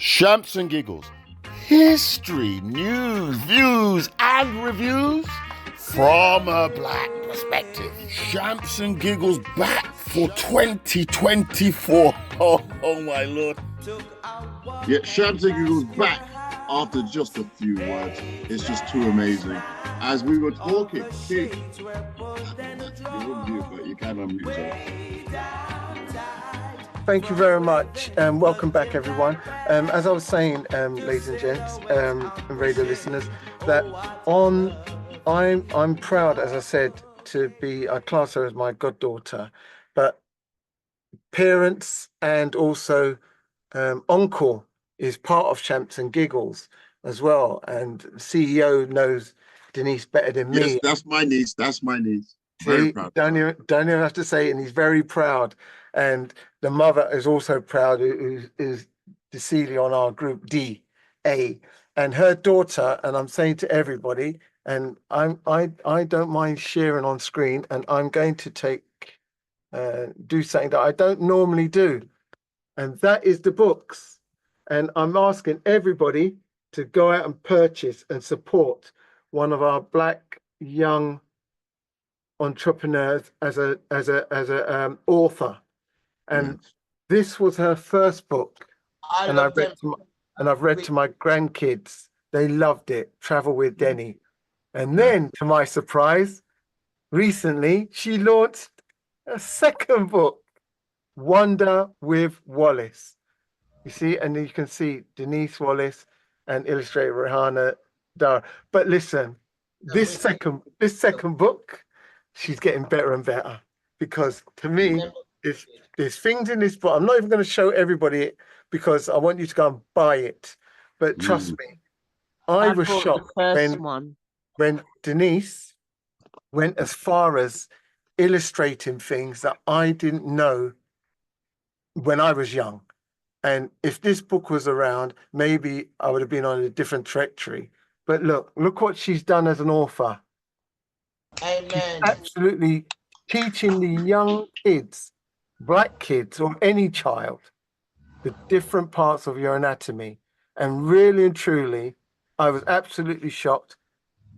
Shamps and Giggles. History, news, views, and reviews from a black perspective. Shamps and Giggles back for 2024. Oh my lord. Yeah, Shamps and Giggles back after just a few words. It's just too amazing. As we were talking, Keith, you're on mute, but you can unmute yourself. Thank you very much, and welcome back, everyone. As I was saying, ladies and gents, and radio listeners, that I'm proud, as I said, to be, I class her as my goddaughter, but parents and also Encore is part of Shamps and Giggles as well, and the CEO knows Denice better than me. Yes, that's my niece. That's my niece. See, don't even have to say it, and he's very proud. And the mother is also proud, who is Cecilia on our group D-A, and her daughter. And I'm saying to everybody, and I don't mind sharing on screen, and I'm going to do something that I don't normally do, and that is the books. And I'm asking everybody to go out and purchase and support one of our black young entrepreneurs as a author. And this was her first book, and I've read to my grandkids. They loved it. Travel with Deni. And then, to my surprise, recently she launched a second book, Wonder with Wallace. You see, and you can see Denice Wallace and illustrator Rihanna Dara. But listen, this second book, she's getting better and better, because to me, there's things in this book. I'm not even going to show everybody it because I want you to go and buy it. But trust me, I was shocked when Denice went as far as illustrating things that I didn't know when I was young. And if this book was around, maybe I would have been on a different trajectory. But look what she's done as an author. Amen. She's absolutely teaching the young kids, black kids or any child, the different parts of your anatomy. And really and truly, I was absolutely shocked.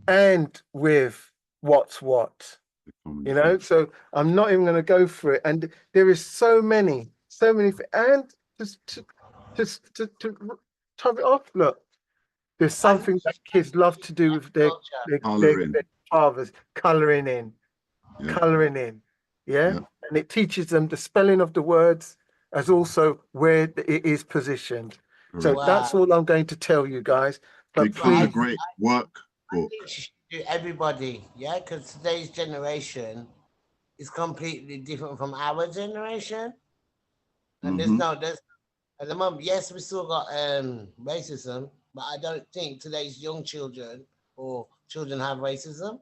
And with what's what, you know, so I'm not even going to go for it. And there is so many, and just to top it off, look, there's something that kids love to do with their fathers, colouring in. Yeah. And it teaches them the spelling of the words as also where it is positioned. So that's all I'm going to tell you guys. But it becomes a great workbook. Everybody, yeah, because today's generation is completely different from our generation, and there's at the moment, yes, we still got racism, but I don't think today's young children or children have racism.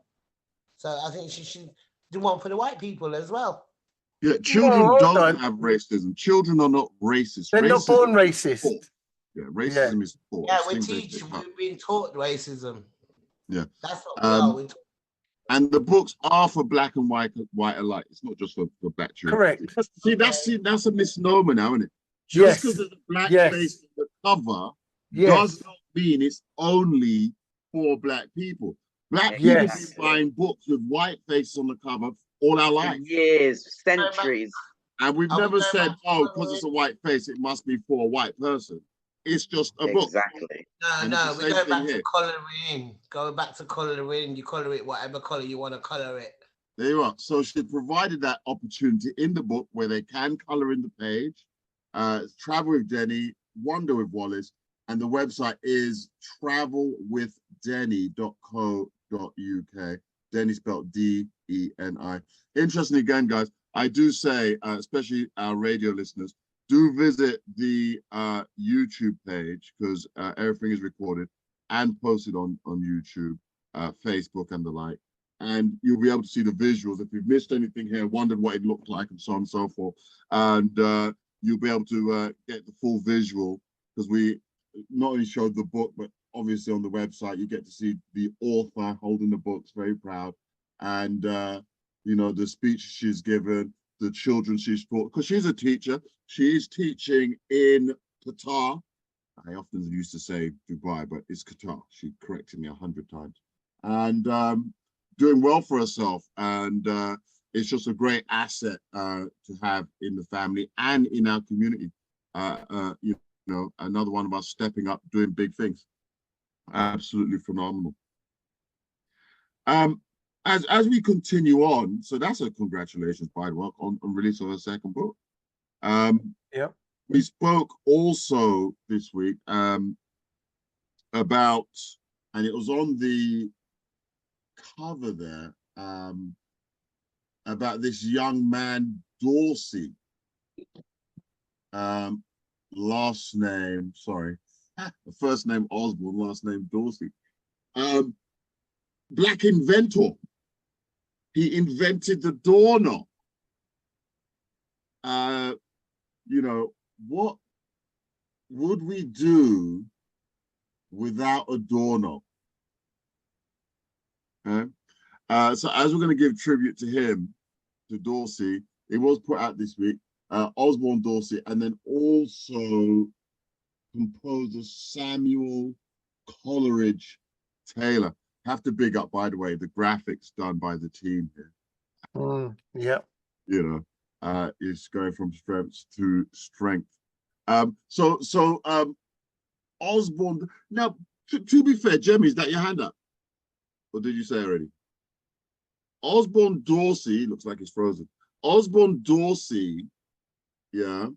So I think she should do one for the white people as well. Yeah, children don't have racism. Children are not racist. They're not born racist. Yeah, racism is taught. Yeah, we've been taught racism. Yeah, that's what we are. And the books are for black and white alike. It's not just for black children. Correct. That's a misnomer now, isn't it? Just because there's a black face on the cover does not mean it's only for black people. Black people have been buying books with white faces on the cover all our life. Years, centuries. And we've never said, because it's a white face, it must be for a white person. It's just a book. Exactly. No, we go back to colouring. Go back to colouring. You colour it whatever colour you want to colour it. There you are. So she provided that opportunity in the book where they can colour in the page. Travel with Deni, Wonder with Wallace, and the website is travelwithdeni.co.uk. Deni spelled D-E-N-I. Interesting again, guys. I do say, especially our radio listeners, do visit the YouTube page, because everything is recorded and posted on YouTube, Facebook, and the like. And you'll be able to see the visuals. If you've missed anything here, wondered what it looked like, and so on and so forth, and you'll be able to get the full visual, because we not only showed the book, but obviously on the website you get to see the author holding the books, very proud, and you know, the speech she's given, the children she's taught, because she's a teacher. She's teaching in Qatar, I often used to say Dubai, but it's Qatar. She corrected me 100 times. And doing well for herself. And it's just a great asset to have in the family and in our community. You know, another one of us stepping up, doing big things. Absolutely phenomenal. As we continue on, so that's a congratulations, by the way, on release of her second book. Yeah. We spoke also this week about, and it was on the cover there, about this young man, Dorsey. Last name, sorry, the first name Osborne, last name Dorsey. Black inventor. He invented the doorknob. You know, what would we do without a doorknob? So as we're going to give tribute to him, to Dorsey, it was put out this week, Osborne Dorsey, and then also composer Samuel Coleridge-Taylor. Have to big up, by the way, the graphics done by the team here. Yeah. You know, it's going from strength to strength. So Osborne. Now, to be fair, Jemmy, is that your hand up, or did you say already? Osborne Dorsey looks like he's frozen. Osborne Dorsey, yeah,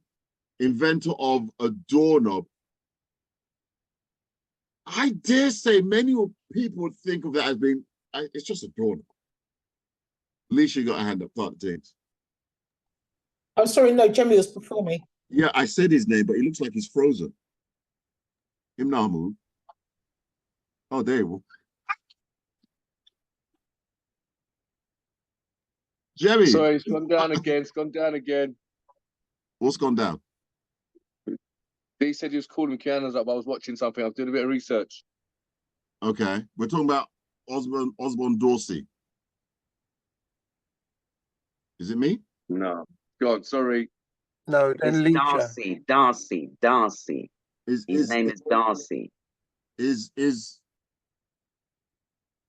inventor of a doorknob. I dare say many people would think of that as being, it's just a doorknob. Alicia got a hand up, start the things. I'm sorry, no, Jemmy was before me. Yeah, I said his name, but he looks like he's frozen. Him now move. Oh, there you go. Jerry. Sorry, it's gone down again. It's gone down again. What's gone down? He said he was calling Kiana's up. I was watching something. I was doing a bit of research. Okay, we're talking about Osborne Dorsey. Is it me? No. God, sorry. No, then It's Leisha. Darcy. His name is Darcy.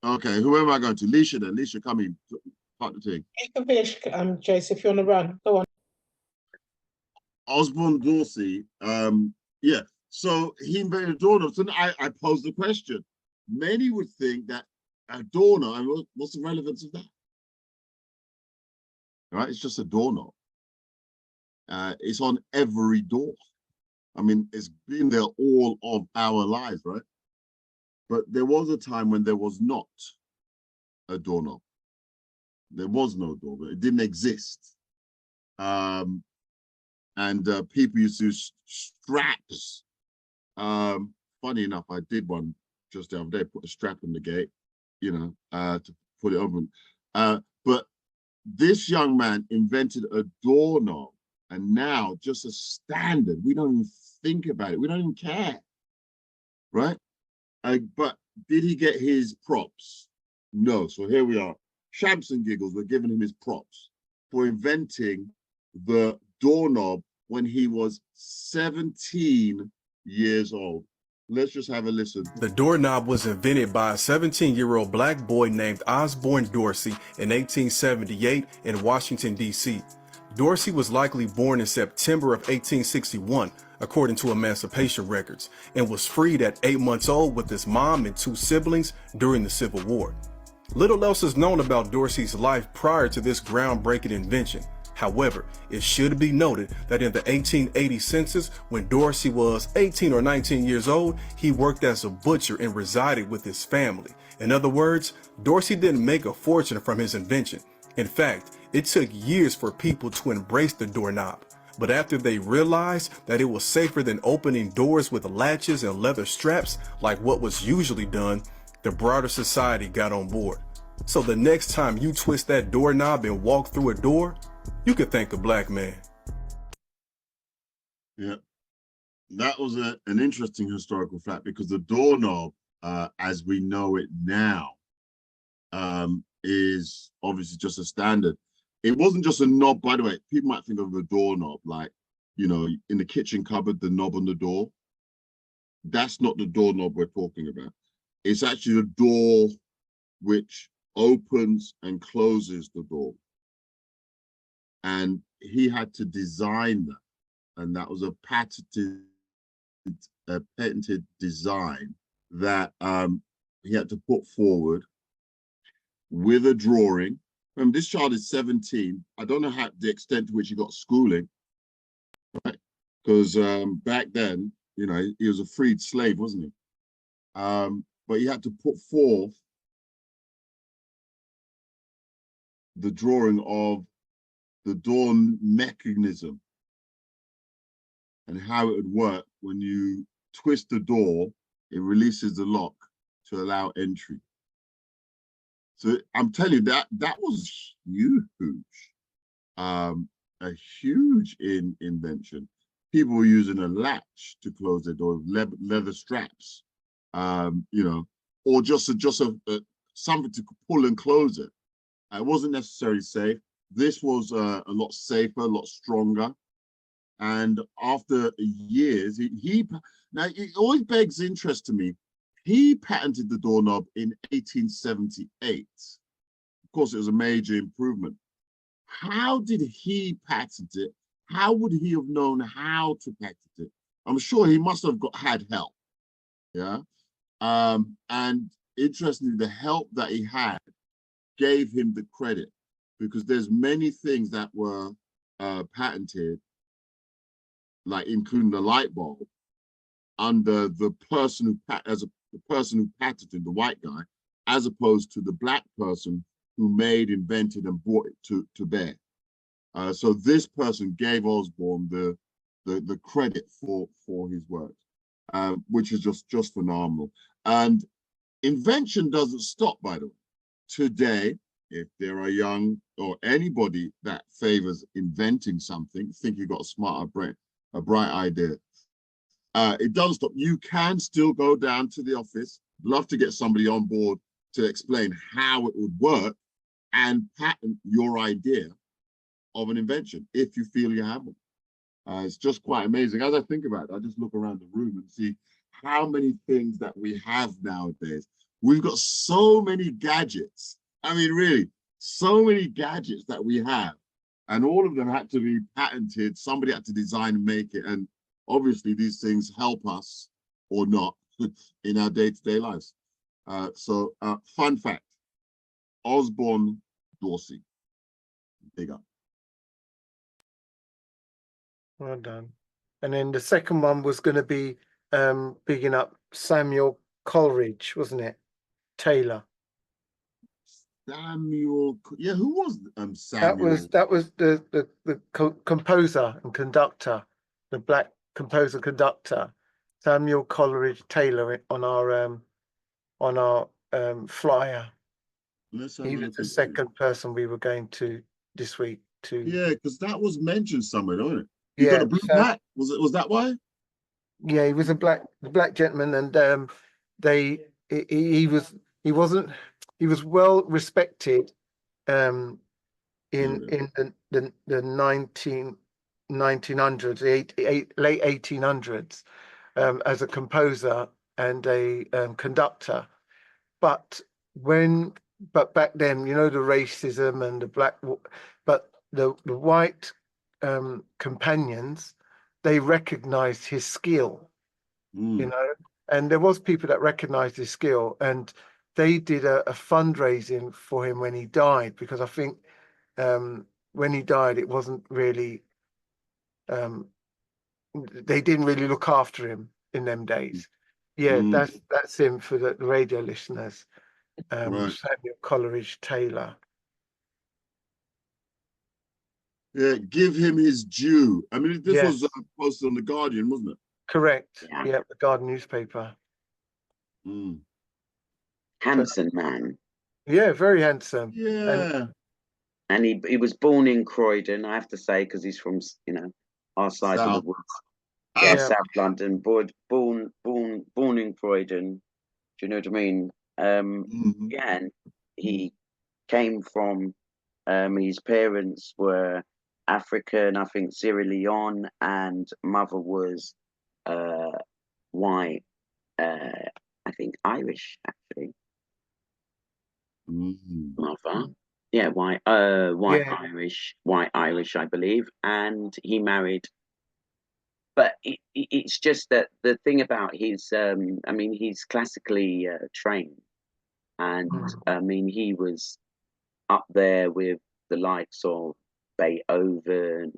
Okay, who am I going to? Leisha then. Leisha, come in. Part the thing. You can finish, Jace, if you want to run. Go on. Osborne Dorsey, yeah. So he invented a doorknob. So I posed the question. Many would think that a doorknob, I mean, what's the relevance of that? Right? It's just a doorknob. It's on every door. I mean, it's been there all of our lives, right? But there was a time when there was not a doorknob. There was no doorknob. It didn't exist. And people used to use straps. Funny enough, I did one just the other day, put a strap on the gate, you know, to put it open. But this young man invented a doorknob, and now just a standard. We don't even think about it. We don't even care, right? But did he get his props? No. So here we are. Shamps and Giggles were giving him his props for inventing the doorknob when he was 17 years old. Let's just have a listen. The doorknob was invented by a 17-year-old black boy named Osborne Dorsey in 1878 in Washington, D.C. Dorsey was likely born in September of 1861, according to Emancipation records, and was freed at 8 months old with his mom and 2 siblings during the Civil War. Little else is known about Dorsey's life prior to this groundbreaking invention. However, it should be noted that in the 1880 census, when Dorsey was 18 or 19 years old, he worked as a butcher and resided with his family. In other words, Dorsey didn't make a fortune from his invention. In fact, it took years for people to embrace the doorknob. But after they realized that it was safer than opening doors with latches and leather straps like what was usually done, the broader society got on board. So the next time you twist that doorknob and walk through a door, you could thank a black man. Yeah, that was an interesting historical fact, because the doorknob, as we know it now, is obviously just a standard. It wasn't just a knob, by the way. People might think of a doorknob like, you know, in the kitchen cupboard, the knob on the door. that's not the doorknob we're talking about. It's actually the door which opens and closes the door. And he had to design that. And that was a patented design that he had to put forward with a drawing. Remember, this child is 17. I don't know how the extent to which he got schooling, right? Because back then, you know, he was a freed slave, wasn't he? But he had to put forth the drawing of the door mechanism and how it would work. When you twist the door, it releases the lock to allow entry. So I'm telling you, that was huge, a huge invention. People were using a latch to close their door, leather straps, you know, or just something to pull and close it. It wasn't necessarily safe. This was a lot safer, a lot stronger. And after years, now it always begs interest to me. He patented the doorknob in 1878. Of course, it was a major improvement. How did he patent it? How would he have known how to patent it? I'm sure he must have had help. Yeah. And interestingly, the help that he had gave him the credit, because there's many things that were patented, like including the light bulb, under the person who patented, the white guy, as opposed to the black person who made, invented, and brought it to bear. So this person gave Osborne the credit for his work, which is just phenomenal. And invention doesn't stop, by the way. Today, if there are young or anybody that favors inventing something, think you've got a smarter brain, a bright idea, it doesn't stop. You can still go down to the office. Love to get somebody on board to explain how it would work and patent your idea of an invention if you feel you have one. It's just quite amazing. As I think about it, I just look around the room and see how many things that we have nowadays. We've got so many gadgets. I mean, really, so many gadgets that we have, and all of them had to be patented. Somebody had to design and make it. And obviously these things help us or not in our day-to-day lives. So fun fact, Osborne Dorsey, big up. Well done. And then the second one was going to be bigging up Samuel Coleridge, wasn't it? Taylor. Samuel, yeah, who was Samuel? That was the composer and conductor, the black composer conductor, Samuel Coleridge-Taylor on our flyer. He was the second person we were going to this week to. Yeah, because that was mentioned somewhere, don't it? You got a blue hat. Was that why? Yeah, he was the black gentleman, and he was well respected in the 1900s, late 1800s, as a composer and a conductor. But back then, you know, the racism and the black, but the white companions, they recognized his skill, you know, and there was people that recognized his skill, and they did a fundraising for him when he died, because I think when he died, it wasn't really, they didn't really look after him in them days. Yeah, that's him for the radio listeners. Samuel Coleridge-Taylor. Yeah, give him his due. I mean, this was posted on The Guardian, wasn't it? Correct. Yeah, the Guardian newspaper. Handsome man. Yeah, very handsome. Yeah. And he was born in Croydon, I have to say, because he's from, you know, our side of the woods. Yeah, South London. Born in Croydon. Do you know what I mean? Yeah, and he came from, his parents were African, I think Sierra Leone, and mother was white, I think Irish actually. Mother. Yeah, white Irish, I believe, and he married. But it's just that the thing about his, I mean, he's classically trained, and I mean, he was up there with the likes of Beethoven,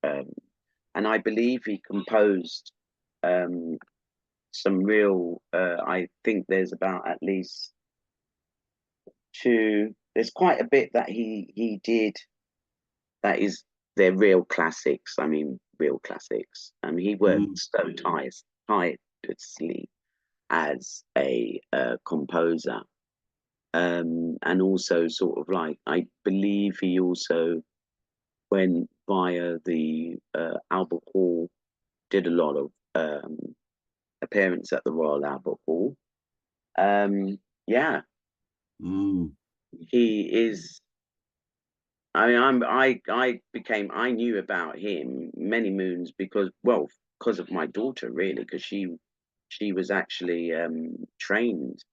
and I believe he composed some real. I think there's about at least there's quite a bit that he did that is they're real classics. I mean, real classics. He worked so tirelessly as a composer, and also sort of like I believe he also went via the Albert Hall, did a lot of appearance at the Royal Albert Hall. Yeah. He is. I mean, I knew about him many moons because of my daughter, really, because she was actually trained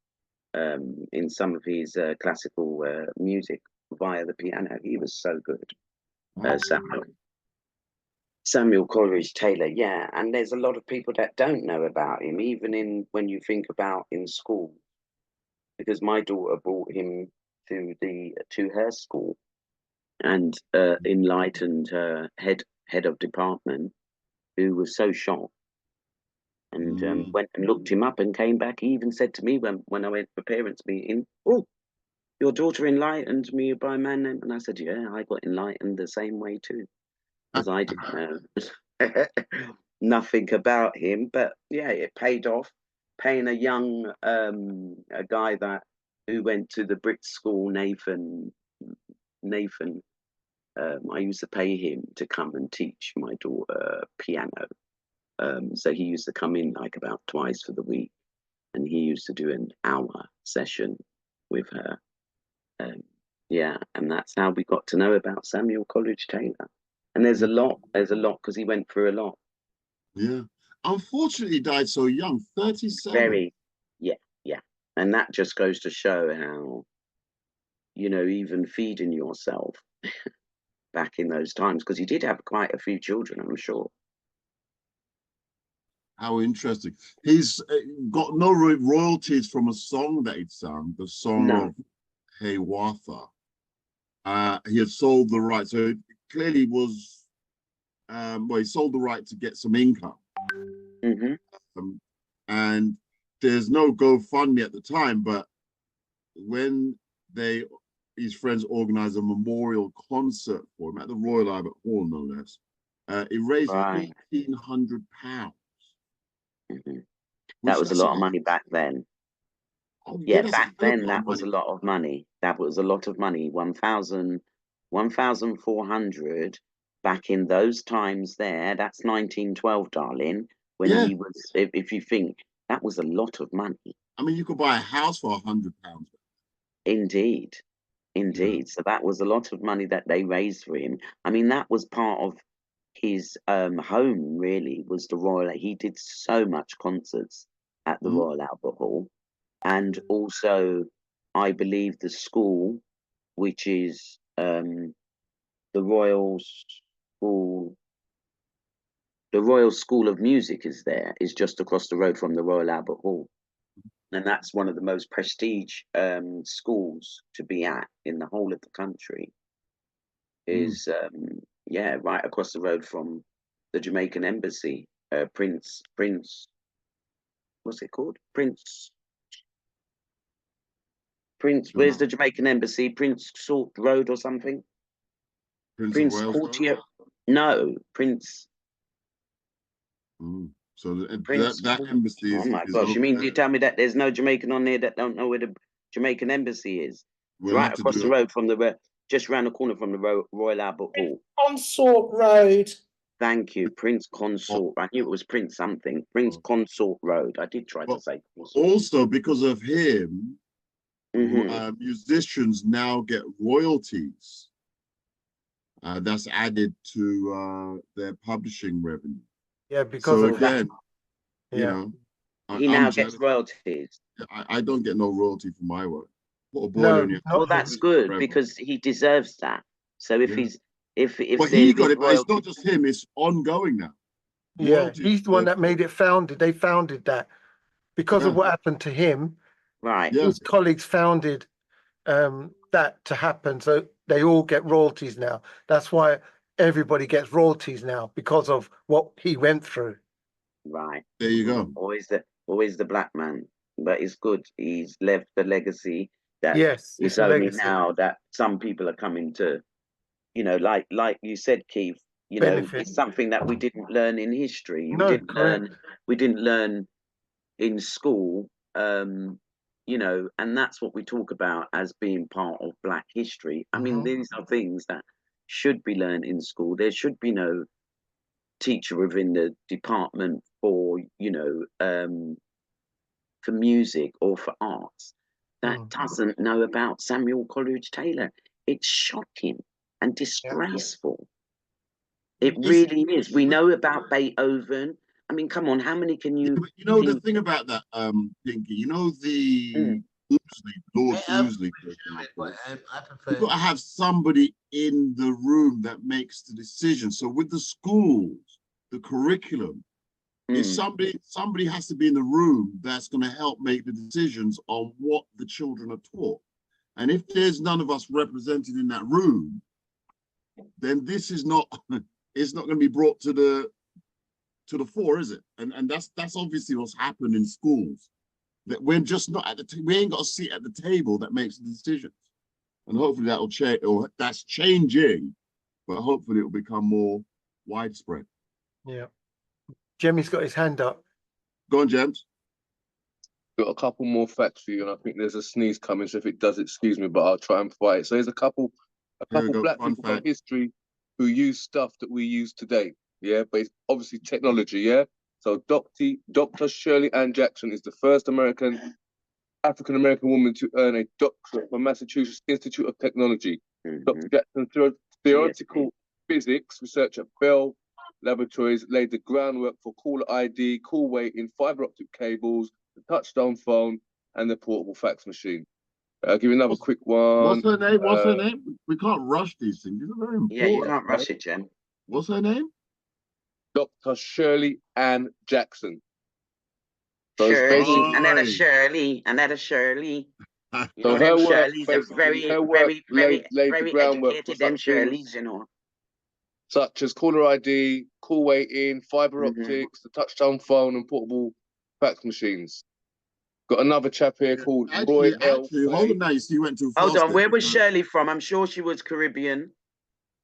in some of his classical music via the piano. He was so good. Samuel Coleridge-Taylor, yeah. And there's a lot of people that don't know about him, even when you think about in school, because my daughter brought him to her school and enlightened her head of department, who was so shocked, and went and looked him up and came back. He even said to me when I went for parents' meeting, "Oh, your daughter enlightened me by a man name," and I said, "Yeah, I got enlightened the same way too, because I didn't know nothing about him." But yeah, it paid off. Paying a young a guy who went to the Brit school, Nathan. I used to pay him to come and teach my daughter piano. So he used to come in like about twice for the week, and he used to do an hour session with her. Yeah, and that's how we got to know about Samuel Coleridge-Taylor. And there's a lot because he went through a lot. Yeah. Unfortunately, he died so young, 37. Yeah. And that just goes to show how, even feeding yourself back in those times, because he did have quite a few children, I'm sure. How interesting. He's got no royalties from a song that he'd sung, the song of Hey Watha. He had sold the right, so it clearly was, he sold the right to get some income. And there's no GoFundMe at the time, but when his friends organized a memorial concert for him at the Royal Albert Hall, no less, it raised £1,500. That was a lot of money back then. Oh, yeah, back then that was a lot of money. That was a lot of money. 1,400 back in those times there. That's 1912, darling. When he was, if you think, that was a lot of money. I mean, you could buy a house for £100. Indeed. So that was a lot of money that they raised for him. I mean, that was part of his home, really, was the Royal. He did so much concerts at the Royal Albert Hall. And also, I believe the school, which is the Royal School of Music is just across the road from the Royal Albert Hall. And that's one of the most prestige schools to be at in the whole of the country. Is right across the road from the Jamaican embassy. Prince, what's it called? Prince, where's the Jamaican embassy? Prince Salt Road or something? Prince Courtier? No, Prince. So that embassy is. Oh my gosh! You mean you tell me that there's no Jamaican on there that don't know where the Jamaican embassy is? Right across the road from just round the corner from the Royal Albert Hall. Consort Road. Thank you, Prince Consort. I knew it was Prince something. Prince Consort Road. I did try to say Consort. Also, because of him, musicians now get royalties. That's added to their publishing revenue. Yeah, because of again, you know, he now gets royalties. I don't get no royalty for my work. Put a boiler in your well, that's good forever. Because he deserves that. So if he's if well, he got it, but it's not just him; it's ongoing now. Yeah, he's the one that made it founded. They founded that because of what happened to him. Right. His colleagues founded that to happen, so they all get royalties now. That's why everybody gets royalties now because of what he went through. Right. There you go. Always the black man, but it's good. He's left a legacy that it's only now that some people are coming to, you know, like you said, Keith. You know, it's something that we didn't learn in history. We didn't learn in school. You know, and that's what we talk about as being part of Black history. I mean, these are things that should be learned in school. There should be no teacher within the department for, you know, for music or for arts that doesn't know about Samuel Coleridge-Taylor. It's shocking and disgraceful. It really is. We know about Beethoven. I mean, come on, how many can you... You know, the thing about that, Pinky, you know, the Lord Ousley, you've got to have somebody in the room that makes the decision. So with the schools, the curriculum, if somebody has to be in the room that's going to help make the decisions on what the children are taught. And if there's none of us represented in that room, then this is not, it's not going to be brought to the fore, is it? And that's obviously what's happened in schools. That we're just not at the we ain't got a seat at the table that makes the decisions. And hopefully that will change, or that's changing, but hopefully it will become more widespread. Yeah. Jemmy's got his hand up. Go on, James. Got a couple more facts for you, and I think there's a sneeze coming, so if it does, excuse me, but I'll try and fight. So there's a couple black people from history who use stuff that we use today. Yeah, but it's obviously technology, yeah? So Dr. Shirley Ann Jackson is the first African-American woman to earn a doctorate from Massachusetts Institute of Technology. Dr. Jackson, theoretical physics research at Bell Laboratories, laid the groundwork for caller ID, call waiting, fiber optic cables, the touchstone phone, and the portable fax machine. I'll give you another quick one. What's her name? What's her name? We can't rush these things. These are very important. Yeah, you can't rush it, Jen. What's her name? Dr. Shirley Ann Jackson. So Shirley, another Shirley, another Shirley. So her Shirley's are very educated, them Shirleys, you know. Such as caller ID, call waiting, fiber optics, the touchtone phone, and portable fax machines. Got another chap here called Roy L. Hold on now, you see, you went too fast. Hold on, where was Shirley from? I'm sure she was Caribbean.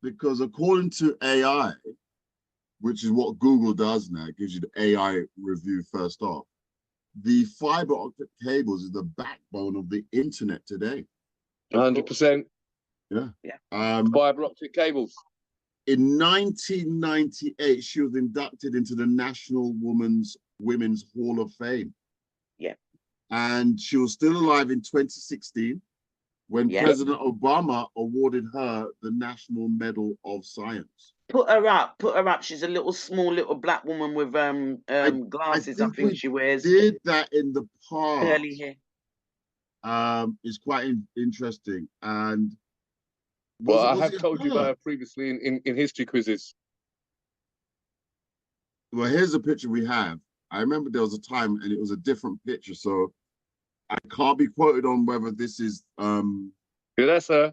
Because according to AI, which is what Google does now, it gives you the AI review first off. The fiber optic cables is the backbone of the internet today. 100%. Yeah. Fiber optic cables. In 1998, she was inducted into the National Women's Hall of Fame. Yeah. And she was still alive in 2016 when President Obama awarded her the National Medal of Science. Put her up. She's a small little black woman with glasses, I think she wears. Did that in the past. Curly hair. It's quite interesting. And well, I have told you about her previously in history quizzes. Well, here's a picture we have. I remember there was a time and it was a different picture, so I can't be quoted on whether this is yeah, that's her.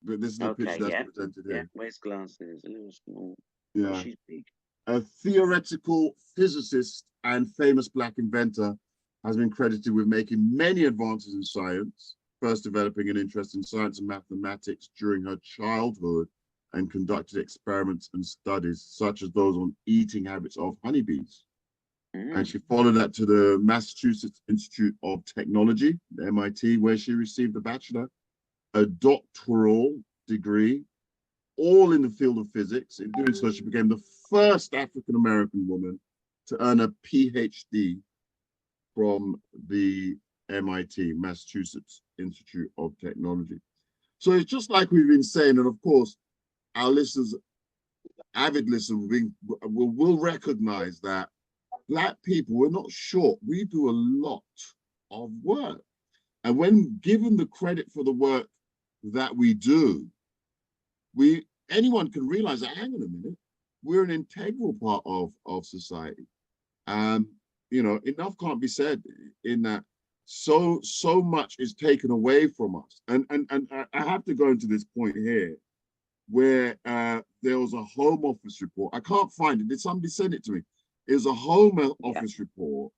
But this is the picture that's presented here. Yeah, wears glasses, a little small. Yeah. She's big. A theoretical physicist and famous black inventor has been credited with making many advances in science, first developing an interest in science and mathematics during her childhood, and conducted experiments and studies such as those on eating habits of honeybees. And she followed that to the Massachusetts Institute of Technology, the MIT, where she received a bachelor, a doctoral degree, all in the field of physics. In doing so, she became the first African-American woman to earn a PhD from the MIT, Massachusetts Institute of Technology. So it's just like we've been saying, and of course, our listeners, avid listeners, will recognize that Black people, we're not short. We do a lot of work. And when given the credit for the work that we do, anyone can realize that, hang on a minute, we're an integral part of society. You know, enough can't be said in that so much is taken away from us. And I have to go into this point here where there was a Home Office report. I can't find it. Did somebody send it to me? It was a Home Office report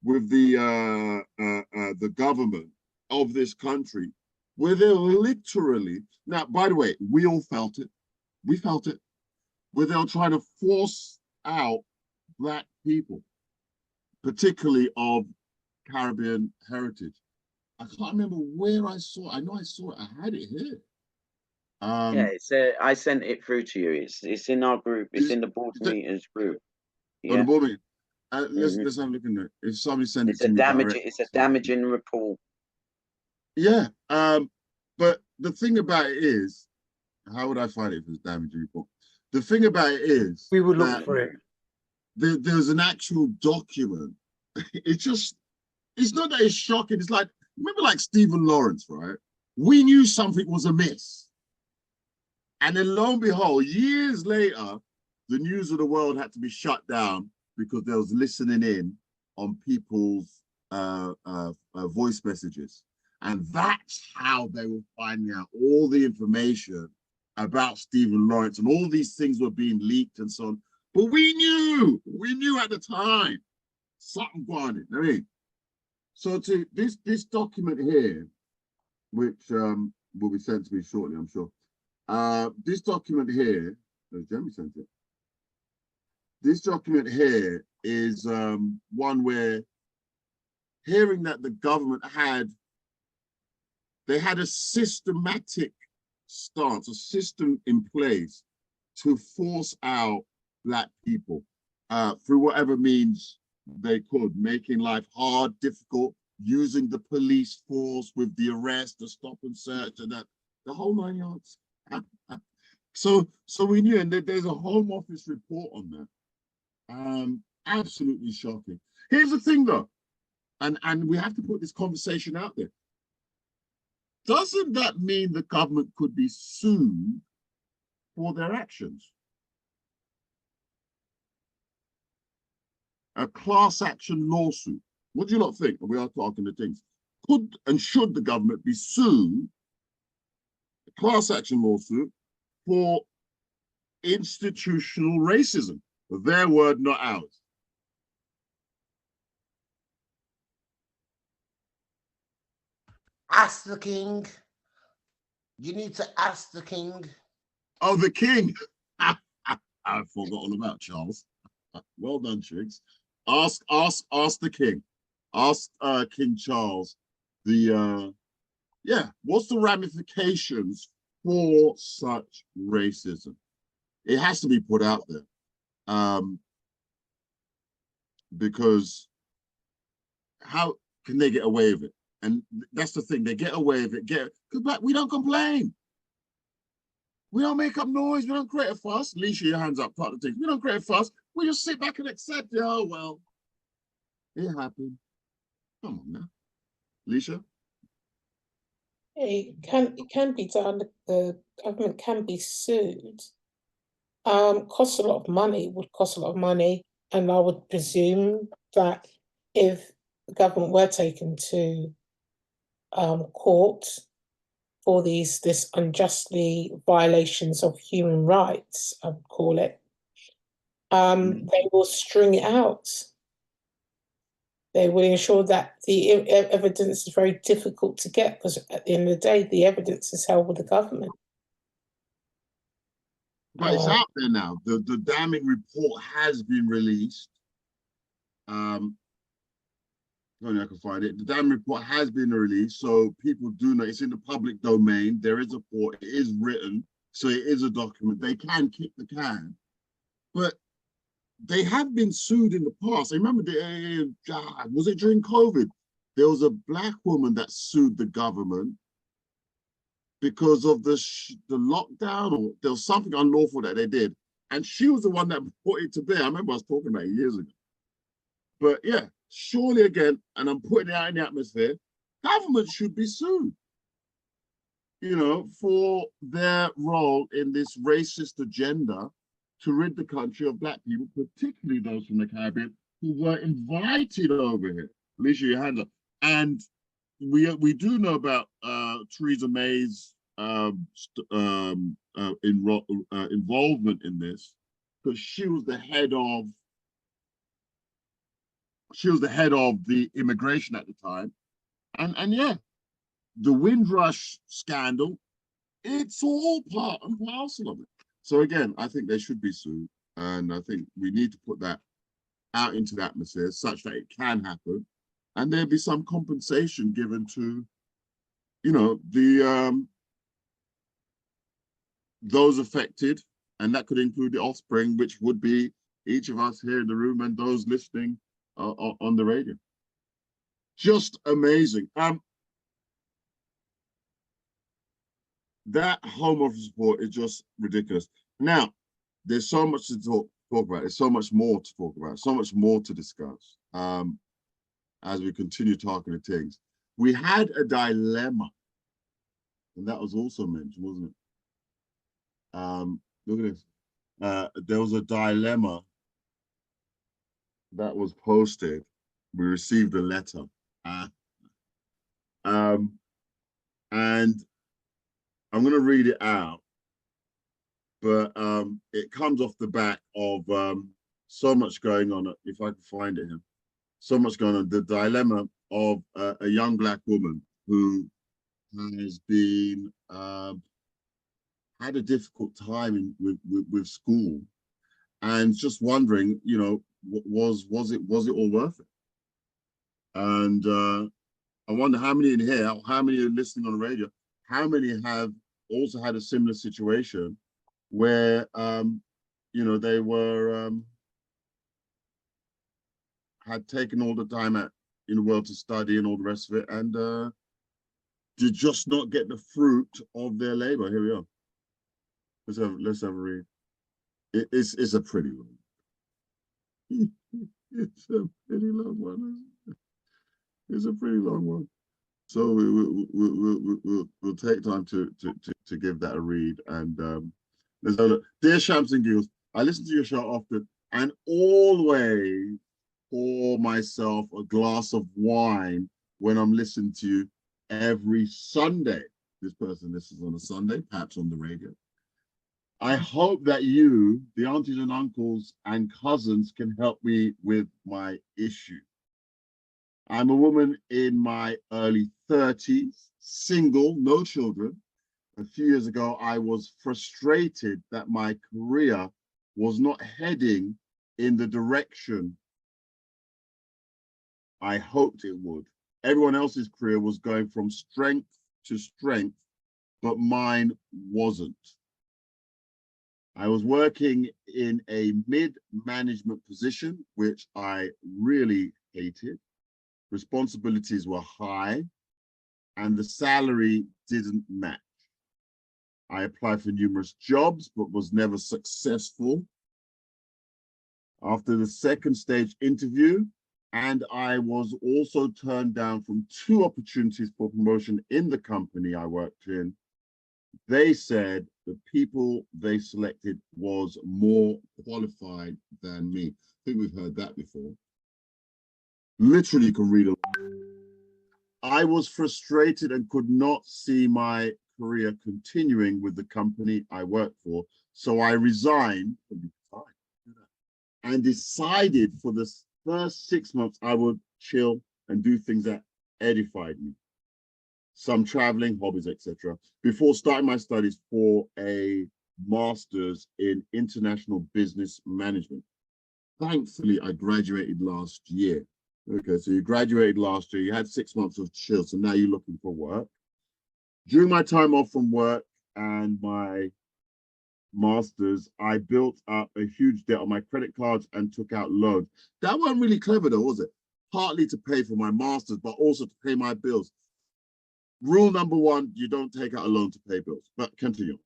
with the government of this country, where they're literally, now, by the way, we all felt it. We felt it. Where they're trying to force out Black people, particularly of Caribbean heritage. I can't remember where I saw it. I know I saw it. I had it here. Yeah, I sent it through to you. It's in our group. It's in the board meetings group. Yeah. Oh, the board meeting. Let's have a look in there. If somebody sent it to me, it's a damaging report. Yeah. But the thing about it is, how would I find it if it's damaging report? The thing about it is, we would look for it. There's an actual document. It's not that it's shocking. It's like, remember like Stephen Lawrence, right? We knew something was amiss. And then lo and behold, years later, the news of the world had to be shut down because there was listening in on people's voice messages. And that's how they were finding out all the information about Stephen Lawrence, and all these things were being leaked and so on. But we knew at the time, something going on. I mean, so to this document here, which will be sent to me shortly, I'm sure. This document here, Jeremy sent it. This document here is one where, hearing that the government had a systematic stance, a system in place to force out Black people through whatever means they could, making life hard, difficult, using the police force with the arrest, the stop and search, and that, the whole 9 yards. So we knew, and there's a Home Office report on that. Absolutely shocking. Here's the thing though, and we have to put this conversation out there. Doesn't that mean the government could be sued for their actions? A class action lawsuit. What do you lot think? We are talking the things. Could and should the government be sued, a class action lawsuit, for institutional racism? Their word, not ours. Ask the king. You need to ask the king. Oh, the king. I've forgotten about Charles. Well done, Triggs. Ask the king. Ask King Charles what's the ramifications for such racism? It has to be put out there. Because how can they get away with it? And that's the thing, they get away with it. Because we don't complain. We don't make up noise. We don't create a fuss. Leisha, your hands up, part of the things. We don't create a fuss. We just sit back and accept it. Oh, well, it happened. Come on now. Leisha? It can be done. The government can be sued. Costs a lot of money, would cost a lot of money. And I would presume that if the government were taken to court for this unjustly violations of human rights, I would call it, they will string it out. They will ensure that the evidence is very difficult to get, because at the end of the day, the evidence is held with the government. But it's out there now. The damning report has been released. Only I can find it. The damning report has been released, so people do know. It's in the public domain. There is a report. It is written, so it is a document. They can kick the can, but they have been sued in the past. I remember, was it during COVID? There was a Black woman that sued the government because of the lockdown, or there was something unlawful that they did. And she was the one that brought it to bear. I remember I was talking about it years ago. But yeah, surely again, and I'm putting it out in the atmosphere, government should be sued, you know, for their role in this racist agenda to rid the country of black people, particularly those from the Caribbean who were invited over here. Alicia, your hand up. And we do know about Theresa May's involvement in this, because she was the head of the immigration at the time. And yeah, the Windrush scandal, it's all part and parcel of it. So again, I think they should be sued. And I think we need to put that out into the atmosphere such that it can happen. And there'll be some compensation given to, you know, those affected. And that could include the offspring, which would be each of us here in the room and those listening on the radio. Just amazing. That Home Office report is just ridiculous. Now, there's so much to talk about. There's so much more to talk about, so much more to discuss as we continue talking to things. We had a dilemma, and that was also mentioned, wasn't it? Look at this. There was a dilemma that was posted. We received a letter. And I'm going to read it out, but it comes off the back of so much going on, if I can find it here, so much going on, the dilemma of a young black woman who has been, had a difficult time with school, and just wondering, you know, was it all worth it? And I wonder how many in here, how many are listening on the radio, how many have also had a similar situation where, you know, they were, had taken all the time in the world to study and all the rest of it, and did just not get the fruit of their labor. Here we are. Let's have a read. It's a pretty one. It's a pretty long one. It's a pretty long one. So we'll take time to give that a read. And let's have a look. Dear Shams and Giggles, I listen to your show often and always pour myself a glass of wine when I'm listening to you every Sunday. This person listens on a Sunday, perhaps on the radio. I hope that you, the aunties and uncles and cousins, can help me with my issue. I'm a woman in my early 30s, single, no children. A few years ago, I was frustrated that my career was not heading in the direction I hoped it would. Everyone else's career was going from strength to strength, but mine wasn't. I was working in a mid-management position, which I really hated. Responsibilities were high, and the salary didn't match. I applied for numerous jobs, but was never successful. After the second stage interview, and I was also turned down from 2 opportunities for promotion in the company I worked in, they said the people they selected was more qualified than me. I think we've heard that before. Literally, you can read it. I was frustrated and could not see my career continuing with the company I worked for, so I resigned and decided for the first 6 months I would chill and do things that edified me. Some traveling, hobbies, etc. Before starting my studies for a master's in international business management. Thankfully, I graduated last year. Okay, so you graduated last year, you had 6 months of chill, so now you're looking for work. During my time off from work and my master's, I built up a huge debt on my credit cards and took out loans. That wasn't really clever though, was it? Partly to pay for my master's, but also to pay my bills. Rule number 1, you don't take out a loan to pay bills, but continue.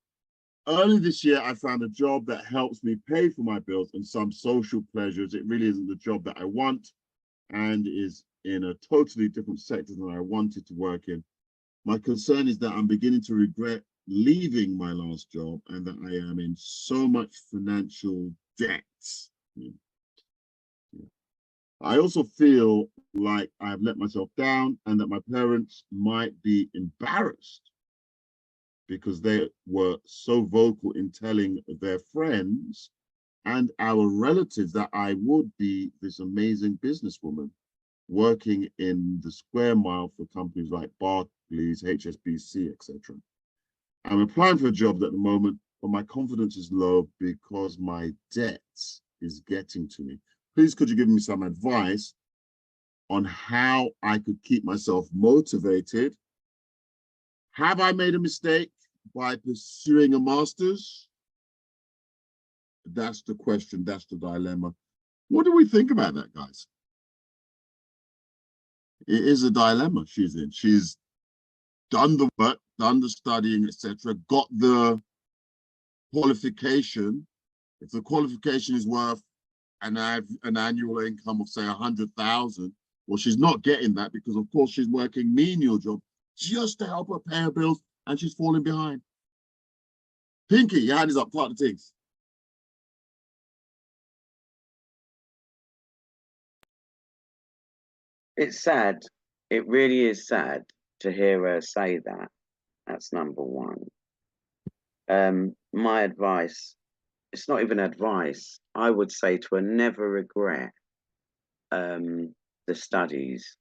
Early this year, I found a job that helps me pay for my bills and some social pleasures. It really isn't the job that I want, and is in a totally different sector than I wanted to work in. My concern is that I'm beginning to regret leaving my last job and that I am in so much financial debt. I also feel like I've let myself down and that my parents might be embarrassed because they were so vocal in telling their friends and our relatives that I would be this amazing businesswoman working in the square mile for companies like Barclays, HSBC, etc. I'm applying for jobs at the moment, but my confidence is low because my debt is getting to me. Please, could you give me some advice on how I could keep myself motivated? Have I made a mistake by pursuing a master's? That's the question, that's the dilemma. What do we think about that, guys? It is a dilemma she's in. She's done the work, done the studying, etc., got the qualification. If the qualification is worth an annual income of, say, 100,000, well, she's not getting that because, of course, she's working menial job just to help her pay her bills, and she's falling behind. Pinky, your hand is up, part of the things. It's sad. It really is sad to hear her say that. That's number one. My advice, it's not even advice. I would say to her, never regret the studies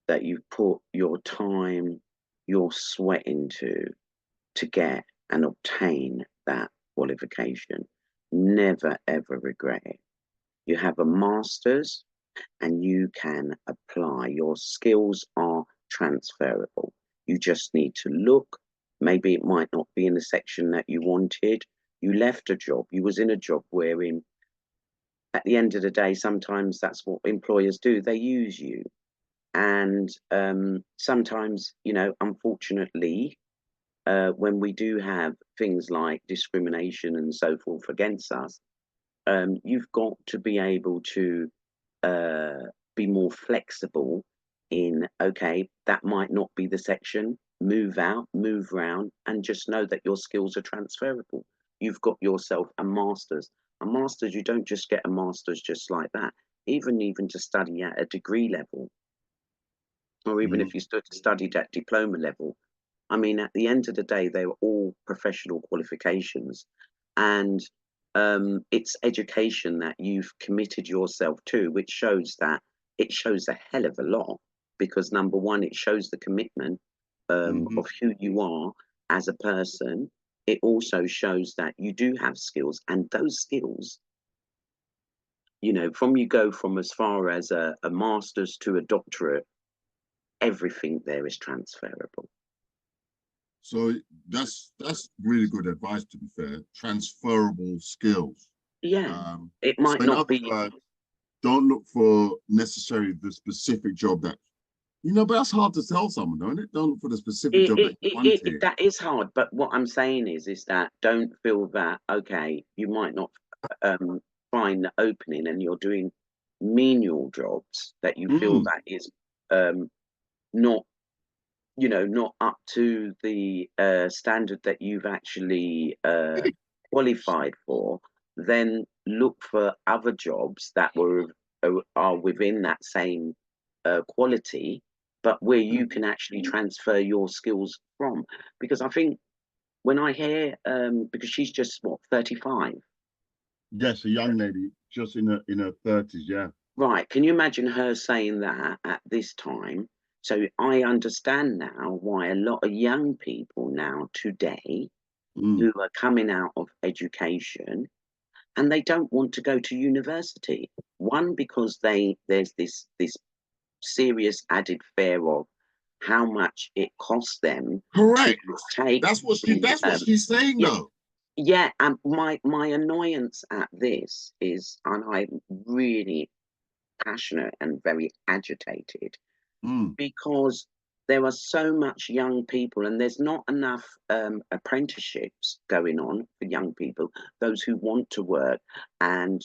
that you've put your time, your sweat into to get and obtain that qualification. Never, ever regret it. You have a master's and you can apply. Your skills are transferable. You just need to look. Maybe it might not be in the section that you wanted. You left a job. You was in a job wherein at the end of the day, sometimes that's what employers do. They use you. And sometimes, you know, unfortunately, when we do have things like discrimination and so forth against us, you've got to be able to be more flexible in, okay, that might not be the section, move out, move round, and just know that your skills are transferable. You've got yourself a master's. A master's, you don't just get a master's just like that. Even to study at a degree level, or even if you studied at diploma level, I mean, at the end of the day, they were all professional qualifications. And it's education that you've committed yourself to, which shows that it shows a hell of a lot, because number one, it shows the commitment of who you are as a person. It also shows that you do have skills, and those skills, you know, you go from as far as a master's to a doctorate, everything there is transferable. So that's really good advice, to be fair. Transferable skills. Yeah, it might not be. Don't look for necessarily the specific job that, you know, but that's hard to tell someone, don't it? Don't look for the specific job that you wanted. That is hard, but what I'm saying is that don't feel that, okay, you might not find the opening and you're doing menial jobs that you feel that is not, you know, not up to the standard that you've actually qualified for. Then look for other jobs that are within that same quality, but where you can actually transfer your skills from. Because I think when I hear, because she's just what, 35? Yes, a young lady, just in her 30s, yeah. Right. Can you imagine her saying that at this time? So I understand now why a lot of young people now today who are coming out of education, and they don't want to go to university. One, because there's this serious added fear of how much it costs them. Correct. To take that's what she's saying, though. Yeah, and my annoyance at this is, and I'm really passionate and very agitated, because there are so much young people, and there's not enough apprenticeships going on for young people, those who want to work and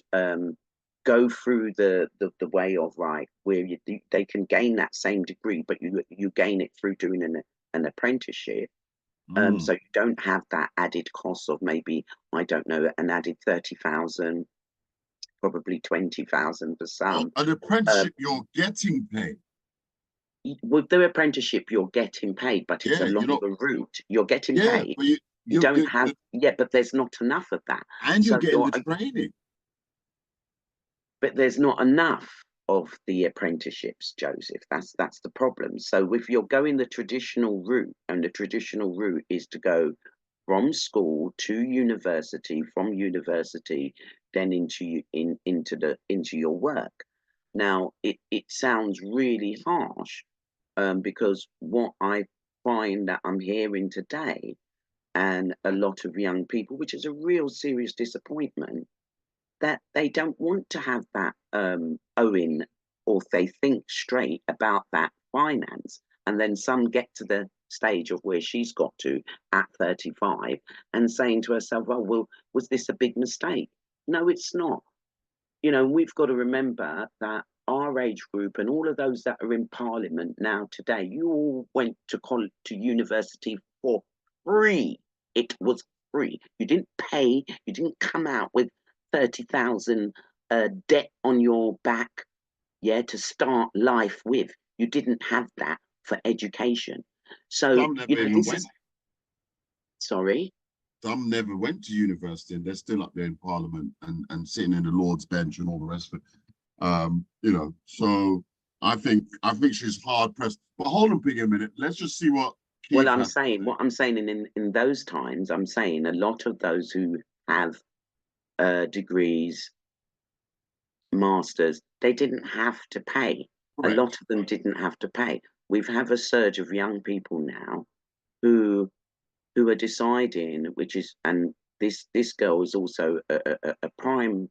go through the way of, right, where they can gain that same degree, but you gain it through doing an apprenticeship. So you don't have that added cost of maybe, I don't know, an added 30,000, probably 20,000 for some. An apprenticeship, you're getting paid. With the apprenticeship, you're getting paid, but it's a longer route. You're getting paid. But you don't have, but there's not enough of that. And you're getting the training. But there's not enough of the apprenticeships, Joseph. That's the problem. So if you're going the traditional route, and the traditional route is to go from school to university, from university then into your work. Now it sounds really harsh, because what I find that I'm hearing today, and a lot of young people, which is a real serious disappointment, that they don't want to have that owing, or they think straight about that finance. And then some get to the stage of where she's got to at 35 and saying to herself, oh, well, was this a big mistake? No, it's not. You know, we've got to remember that our age group and all of those that are in Parliament now today, you all went to college, to university for free. It was free. You didn't pay. You didn't come out with 30,000 debt on your back, to start life with. You didn't have that for education. So sorry, some never went to university, and they're still up there in Parliament and sitting in the Lord's bench and all the rest of it. You know, so I think she's hard pressed. But hold on, Piggy, a minute. Let's just see what. What I'm saying in those times, I'm saying a lot of those who have degrees, masters, they didn't have to pay. Correct. A lot of them didn't have to pay. We have a surge of young people now who are deciding, and this girl is also a prime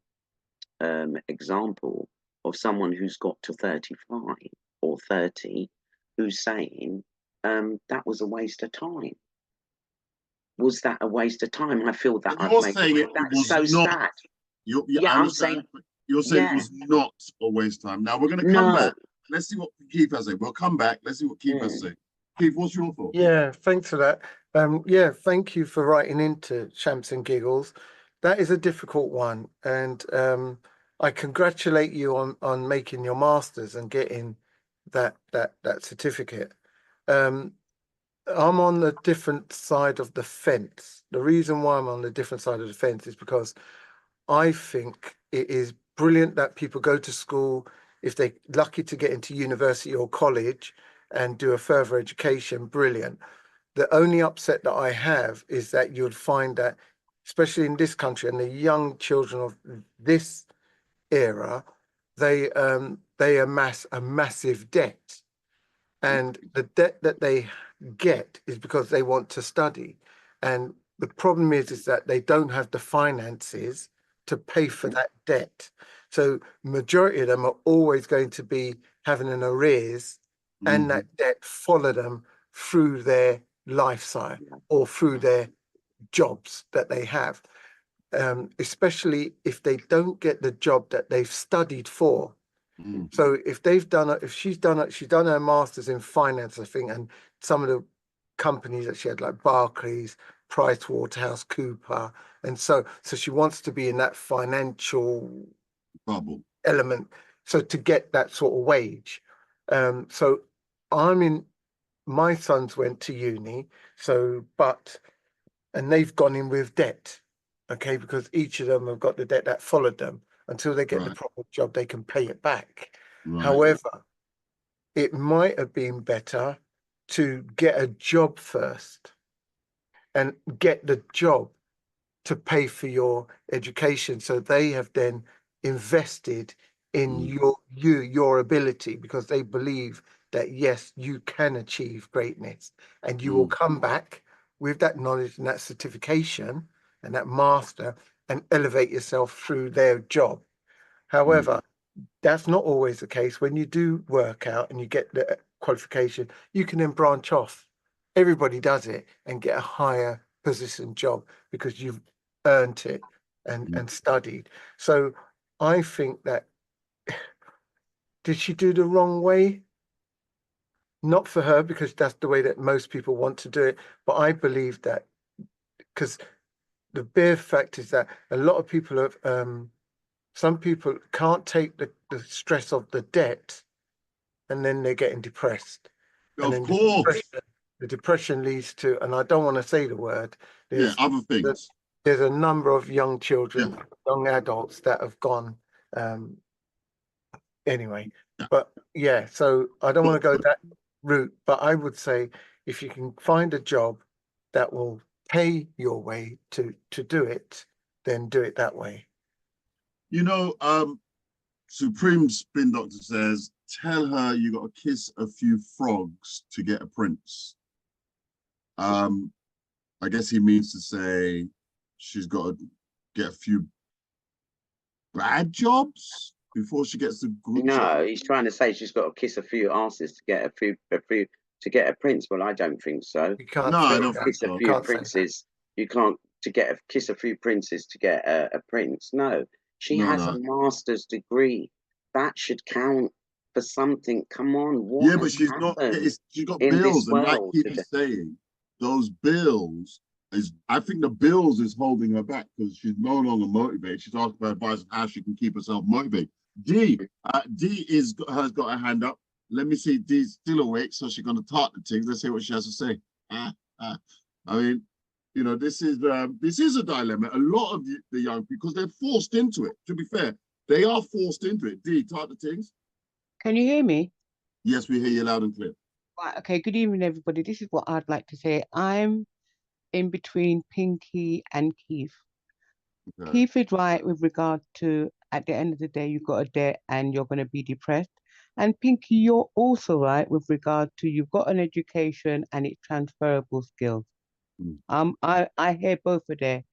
example of someone who's got to 35 or 30, who's saying that was a waste of time. Was that a waste of time? I feel that that's so sad. I'm saying you're saying it was not a waste of time. Now we're going to come back. Let's see what Keith has to say. We'll come back. Let's see what Keith has to say. Keith, what's your thought? Yeah, thanks for that. Thank you for writing into Shamps and Giggles. That is a difficult one, and I congratulate you on making your masters and getting that certificate. I'm on the different side of the fence. The reason why I'm on the different side of the fence is because I think it is brilliant that people go to school, if they're lucky to get into university or college and do a further education, brilliant. The only upset that I have is that you'd find that, especially in this country and the young children of this era, they amass a massive debt. And the debt that they get is because they want to study. And the problem is that they don't have the finances to pay for that debt. So majority of them are always going to be having an arrears, and that debt follow them through their lifestyle or through their jobs that they have, especially if they don't get the job that they've studied for. So if she's done her masters in finance, I think, and some of the companies that she had, like Barclays, PricewaterhouseCoopers, and so she wants to be in that financial bubble element, so to get that sort of wage. So my sons went to uni, and they've gone in with debt, okay, because each of them have got the debt that followed them. Until they get the proper job, they can pay it back. However, it might have been better to get a job first and get the job to pay for your education. So they have then invested in your ability, because they believe that, yes, you can achieve greatness, and you will come back with that knowledge and that certification and that master and elevate yourself through their job. However, that's not always the case. When you do work out and you get the qualification, you can then branch off. Everybody does it and get a higher position job because you've earned it and studied. So I think that, did she do the wrong way? Not for her, because that's the way that most people want to do it. But I believe that, because the bare fact is that a lot of people have, some people can't take the stress of the debt, and then they're getting depressed. And Of then course. the depression leads to, and I don't want to say the word, Other things. There's a number of young children, young adults that have gone, anyway. But yeah, so I don't want to go that route, but I would say if you can find a job that will pay your way to do it, then do it that way. You know, Supreme Spin Doctor says, tell her you got to kiss a few frogs to get a prince. I guess he means to say she's got to get a few bad jobs before she gets the good job. No, he's trying to say she's got to kiss a few asses to get to get a prince. Well, I don't think so. You can't No, I don't kiss think a so. few princes. You can't kiss a few princes to get a prince. No, she has a master's degree. That should count for something. Come on, what? Yeah, but she's got bills, and like he was saying, those bills I think the bills is holding her back because she's no longer motivated. She's asking for advice on how she can keep herself motivated. D has got her hand up. Let me see. D's still awake, so she's going to talk to things. Let's see what she has to say. I mean, you know, this is a dilemma. A lot of the young people, because they're forced into it. To be fair, they are forced into it. D, talk to things. Can you hear me? Yes, we hear you loud and clear. Right, okay, good evening, everybody. This is what I'd like to say. I'm in between Pinky and Keith. Okay. Keith is right with regard to, at the end of the day, you've got a debt and you're going to be depressed. And Pinky, you're also right with regard to you've got an education and it's transferable skills. I hear both of their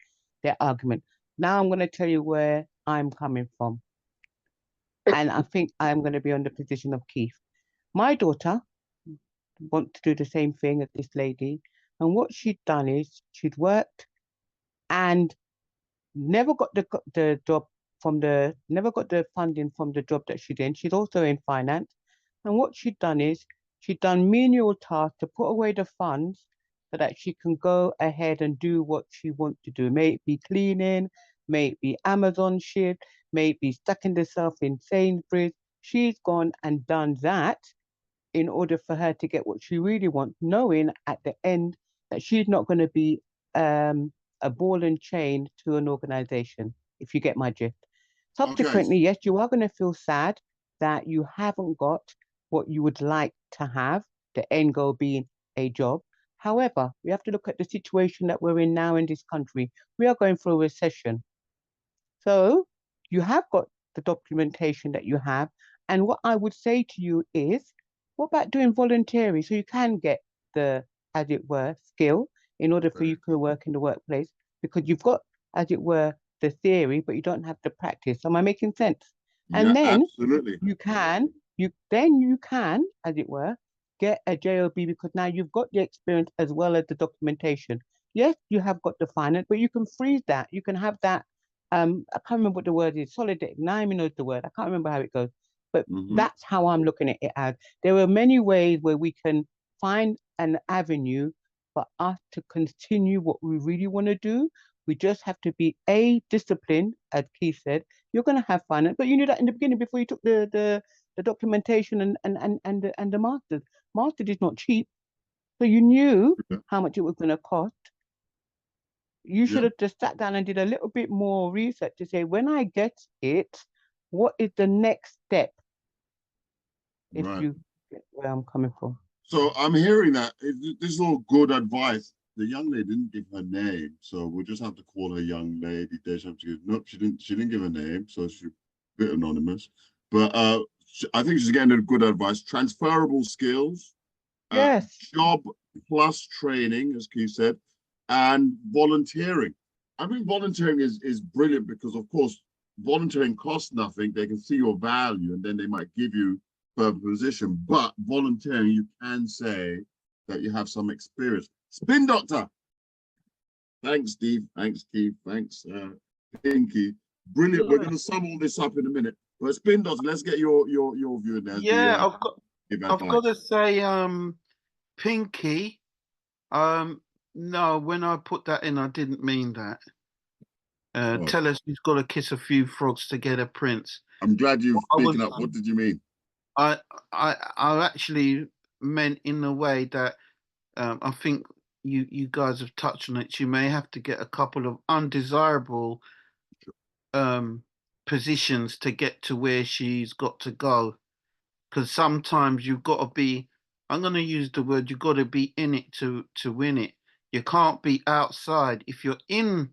argument. Now I'm going to tell you where I'm coming from. And I think I'm going to be on the position of Keith. My daughter wants to do the same thing as this lady. And what she'd done is she'd worked and never got the job never got the funding from the job that she's in. She's also in finance. And what she'd done is she'd done menial tasks to put away the funds so that she can go ahead and do what she wants to do. May it be cleaning, may it be Amazon shift, may it be stacking herself in Sainsbury's. She's gone and done that in order for her to get what she really wants, knowing at the end that she's not going to be a ball and chain to an organization, if you get my drift. Subsequently, yes, you are going to feel sad that you haven't got what you would like to have, the end goal being a job. However, we have to look at the situation that we're in now in this country. We are going through a recession. So you have got the documentation that you have. And what I would say to you is, what about doing voluntary so you can get the, as it were, skill in order for you to work in the workplace? Because you've got, as it were, the theory, but you don't have the practice. Am I making sense? And then absolutely. you can, as it were, get a JOB because now you've got the experience as well as the documentation. Yes, you have got the finance, but you can freeze that. You can have that. I can't remember what the word is. Solid. Naomi knows the word. I can't remember how it goes. But that's how I'm looking at it as. There are many ways where we can find an avenue for us to continue what we really want to do. We just have to be disciplined, as Keith said. You're going to have finance, but you knew that in the beginning before you took the documentation and the master's. Master's is not cheap, so you knew how much it was going to cost. You should have just sat down and did a little bit more research to say, when I get it, what is the next step? If you get where I'm coming from. So I'm hearing that this is all good advice. The young lady didn't give her name, so we'll just have to call her young lady. Nope, she didn't give her name, so she's a bit anonymous. But I think she's getting good advice. Transferable skills, job plus training, as Keith said, and volunteering. I think volunteering is brilliant because, of course, volunteering costs nothing. They can see your value, and then they might give you further position. But volunteering, you can say that you have some experience. Spin Doctor. Thanks, Steve. Thanks, Keith. Thanks, Pinky. Brilliant. We're going to sum all this up in a minute. But Spindos, let's get your view in there. Yeah, I've got to say, Pinky. No, when I put that in, I didn't mean that. Tell us who's got to kiss a few frogs to get a prince. I'm glad you're speaking up. What did you mean? I actually meant in the way that I think you guys have touched on it. You may have to get a couple of undesirable positions to get to where she's got to go. Because sometimes you've got to be, I'm going to use the word, you've got to be in it to win it. You can't be outside. If you're in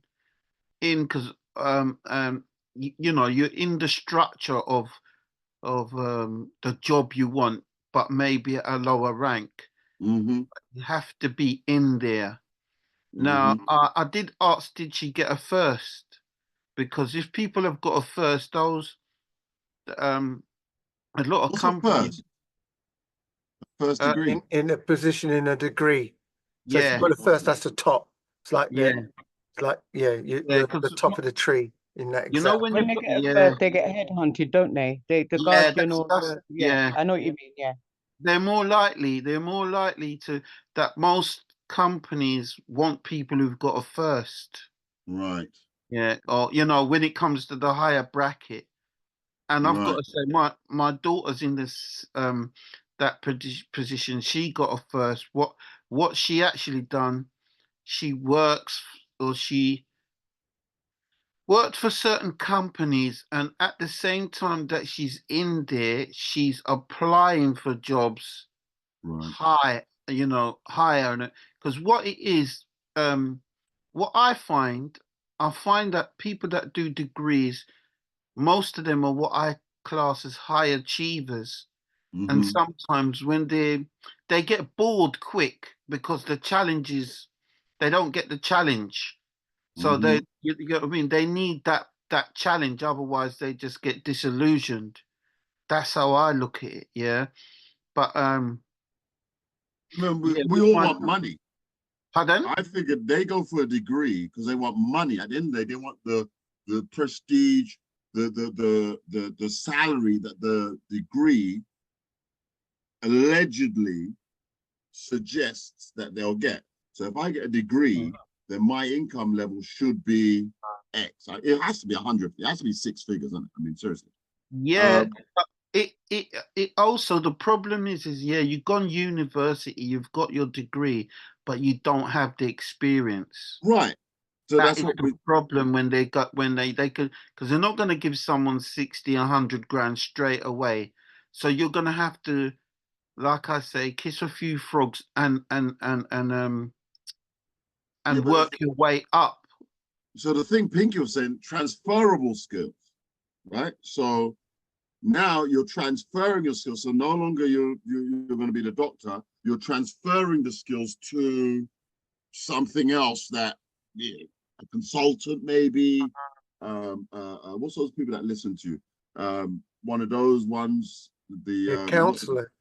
because you know, you're in the structure of the job you want, but maybe at a lower rank. You have to be in there. Now, I did ask, did she get a first? Because if people have got a first, those a lot of companies. First degree in a position in a degree. So if you've got a first, that's the top. It's like it's like you're the top of the tree in that example. You know, when they get a first, they get headhunted, don't they? The guardian or I know what you mean. Yeah, they're more likely to that most companies want people who've got a first. Right. Yeah, or you know, when it comes to the higher bracket. And I've got to say, my daughter's in this that position. She got a first. What she actually done? She worked for certain companies, and at the same time that she's in there, she's applying for jobs higher, because what it is, what I find that people that do degrees, most of them are what I class as high achievers. And sometimes when they get bored quick because the challenges, they don't get the challenge. So you get what I mean? They need that challenge, otherwise they just get disillusioned. That's how I look at it, yeah. But we all want money. Pardon? I figured they go for a degree because they want money. At the end of the day, they want the prestige, the salary that the degree allegedly suggests that they'll get. So if I get a degree, then my income level should be X. It has to be 100. It has to be 6 figures, isn't it? I mean, seriously. Yeah. It also, the problem is you've gone university, you've got your degree, but you don't have the experience. Right. So that's what the problem when they could, because they're not going to give someone 60, 100 grand straight away. So you're going to have to, like I say, kiss a few frogs and work your way up. So the thing Pinky was saying, transferable skills, right? So now you're transferring your skills. So no longer you're going to be the doctor. You're transferring the skills to something else that a consultant maybe. What's those people that listen to you? One of those ones. The counselor.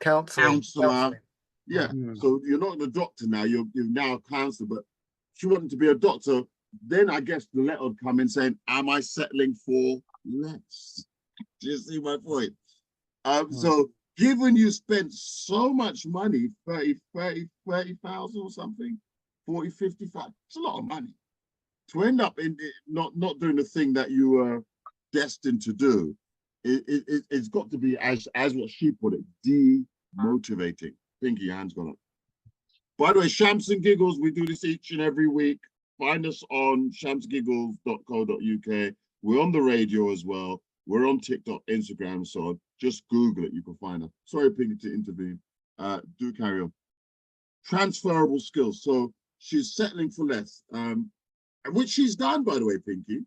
Yeah. So you're not the doctor now. You're now a counselor. But if you want to be a doctor, then I guess the letter would come in saying, "Am I settling for less?" Do you see my point? So given you spent so much money, 30,000 or something, 40, 55, it's a lot of money. To end up in not doing the thing that you were destined to do, it's got to be, as what she put it, demotivating. Pinky, your hand's gone up. By the way, Shams and Giggles, we do this each and every week. Find us on shamsgiggles.co.uk. We're on the radio as well. We're on TikTok, Instagram, and so on. Just Google it, you can find us. Sorry, Pinky, to intervene. Do carry on. Transferable skills. So she's settling for less, which she's done, by the way, Pinky,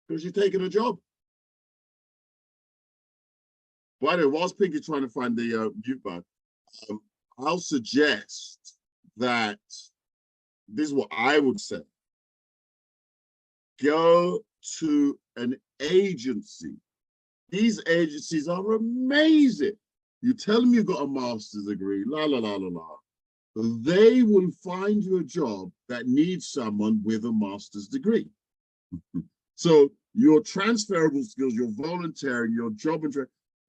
because she's taken a job. By the way, whilst Pinky's trying to find the mute button, I'll suggest that this is what I would say. Go to an agency. These agencies are amazing. You tell them you've got a master's degree, they will find you a job that needs someone with a master's degree. So your transferable skills, your volunteering, your job and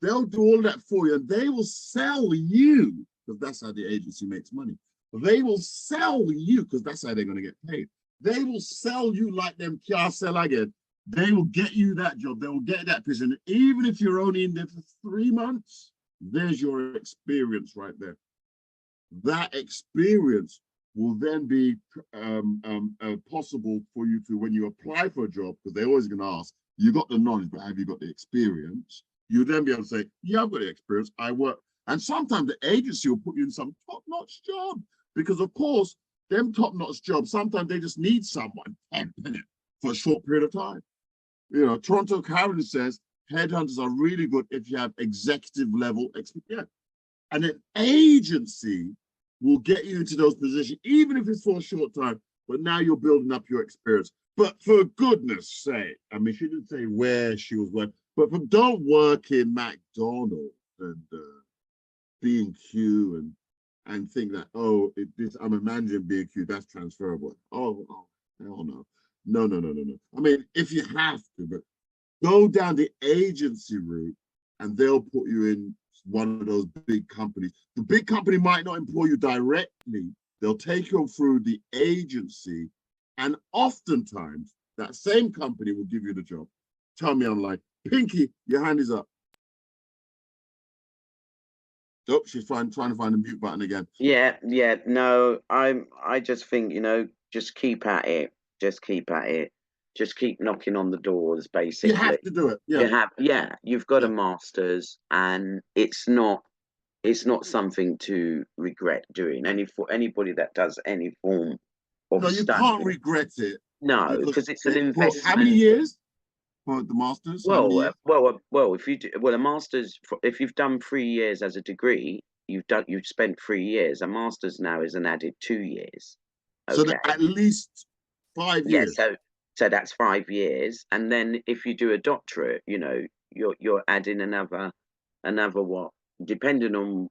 they'll do all that for you, and they will sell you, because that's how the agency makes money. They will sell you, because that's how they're going to get paid. They will sell you like them car sell again. They will get you that job. They will get that position. Even if you're only in there for 3 months, there's your experience right there. That experience will then be possible for you to, when you apply for a job, because they're always going to ask, you got the knowledge, but have you got the experience? You'll then be able to say, yeah, I've got the experience, I work. And sometimes the agency will put you in some top-notch job, because of course, them top-notch jobs, sometimes they just need someone for a short period of time. You know, Toronto Karen says, headhunters are really good if you have executive level experience. And an agency will get you into those positions, even if it's for a short time, but now you're building up your experience. But for goodness sake, I mean, she didn't say where she was working, but don't work in McDonald's and B&Q and think that, oh, I'm a manager in B&Q, that's transferable. Oh, hell no. No. I mean, if you have to, but go down the agency route and they'll put you in one of those big companies. The big company might not employ you directly. They'll take you through the agency, and oftentimes that same company will give you the job. Tell me I'm like, Pinky, your hand is up. Oh, she's trying to find the mute button again. Yeah, no, I just think, you know, just keep at it. Just keep at it. Just keep knocking on the doors, basically. You have to do it. Yeah. You've got a master's, and it's not something to regret doing. For anybody that does any form of No, you can't regret it. No, because it's an investment. How many years for the master's? Well, if you do, a master's, if you've done 3 years as a degree, you've spent 3 years. A master's now is an added 2 years. Okay. So at least 5 years. Yeah, so that's 5 years, and then if you do a doctorate, you know, you're adding another what, depending on,